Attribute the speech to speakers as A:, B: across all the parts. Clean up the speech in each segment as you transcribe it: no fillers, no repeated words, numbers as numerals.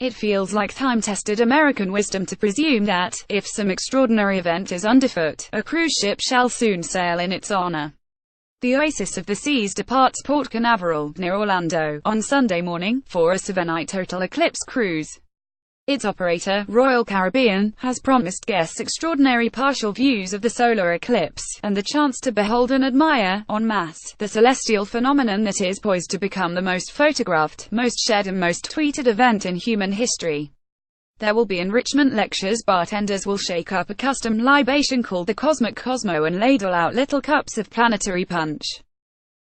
A: It feels like time-tested American wisdom to presume that, if some extraordinary event is underfoot, a cruise ship shall soon sail in its honor. The Oasis of the Seas departs Port Canaveral, near Orlando, on Sunday morning, for a 7-night total eclipse cruise. Its operator, Royal Caribbean, has promised guests extraordinary partial views of the solar eclipse, and the chance to behold and admire, en masse, the celestial phenomenon that is poised to become the most photographed, most shared and most tweeted event in human history. There will be enrichment lectures, bartenders will shake up a custom libation called the Cosmic Cosmo and ladle out little cups of planetary punch.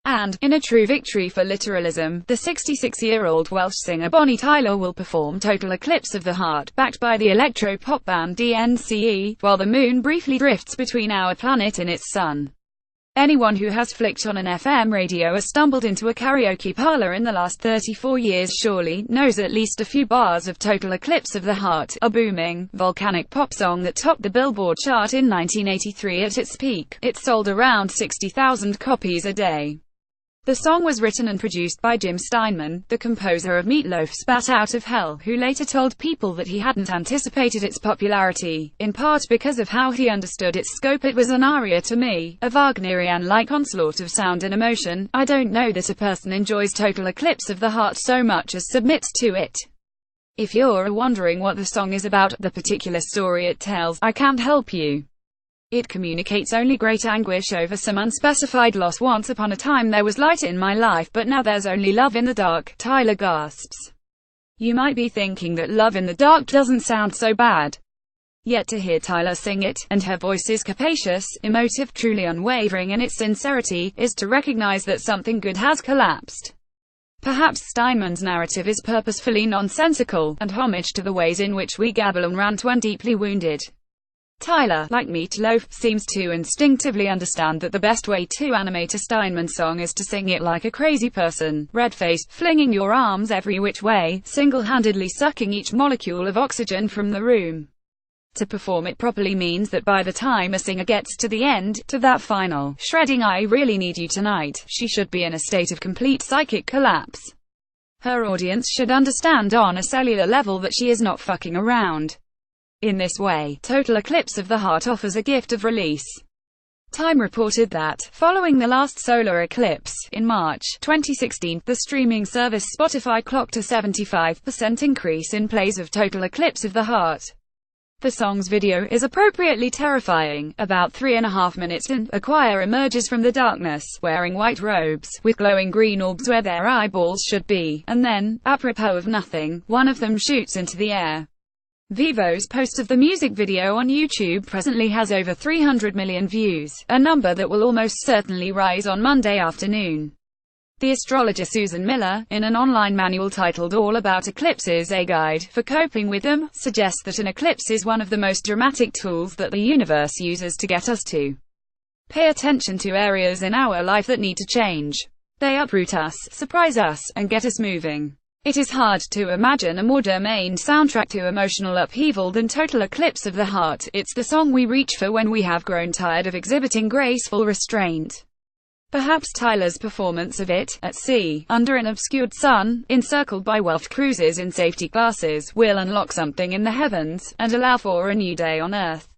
A: And, in a true victory for literalism, the 66-year-old Welsh singer Bonnie Tyler will perform Total Eclipse of the Heart, backed by the electro-pop band DNCE, while the moon briefly drifts between our planet and its sun. Anyone who has flicked on an FM radio or stumbled into a karaoke parlor in the last 34 years surely knows at least a few bars of Total Eclipse of the Heart, a booming, volcanic pop song that topped the Billboard chart in 1983 at its peak. It sold around 60,000 copies a day. The song was written and produced by Jim Steinman, the composer of Meat Loaf's Bat Out of Hell, who later told People that he hadn't anticipated its popularity, in part because of how he understood its scope. It was an aria to me, a Wagnerian-like onslaught of sound and emotion. I don't know that a person enjoys Total Eclipse of the Heart so much as submits to it. If you're wondering what the song is about, the particular story it tells, I can't help you. It communicates only great anguish over some unspecified loss. Once upon a time there was light in my life, but now there's only love in the dark, Tyler gasps. You might be thinking that love in the dark doesn't sound so bad. Yet to hear Tyler sing it, and her voice is capacious, emotive, truly unwavering in its sincerity, is to recognize that something good has collapsed. Perhaps Steinman's narrative is purposefully nonsensical, and homage to the ways in which we gabble and rant when deeply wounded. Tyler, like Meat Loaf, seems to instinctively understand that the best way to animate a Steinman song is to sing it like a crazy person, red-faced, flinging your arms every which way, single-handedly sucking each molecule of oxygen from the room. To perform it properly means that by the time a singer gets to the end, to that final, shredding "I really need you tonight," she should be in a state of complete psychic collapse. Her audience should understand on a cellular level that she is not fucking around. In this way, Total Eclipse of the Heart offers a gift of release. Time reported that, following the last solar eclipse, in March 2016, the streaming service Spotify clocked a 75% increase in plays of Total Eclipse of the Heart. The song's video is appropriately terrifying. About 3.5 minutes in, a choir emerges from the darkness, wearing white robes, with glowing green orbs where their eyeballs should be, and then, apropos of nothing, one of them shoots into the air. Vevo's post of the music video on YouTube presently has over 300 million views, a number that will almost certainly rise on Monday afternoon. The astrologer Susan Miller, in an online manual titled All About Eclipses: A Guide for Coping with Them, suggests that an eclipse is one of the most dramatic tools that the universe uses to get us to pay attention to areas in our life that need to change. They uproot us, surprise us, and get us moving. It is hard to imagine a more germane soundtrack to emotional upheaval than Total Eclipse of the Heart. It's the song we reach for when we have grown tired of exhibiting graceful restraint. Perhaps Tyler's performance of it, at sea, under an obscured sun, encircled by Welsh cruisers in safety classes, will unlock something in the heavens, and allow for a new day on Earth.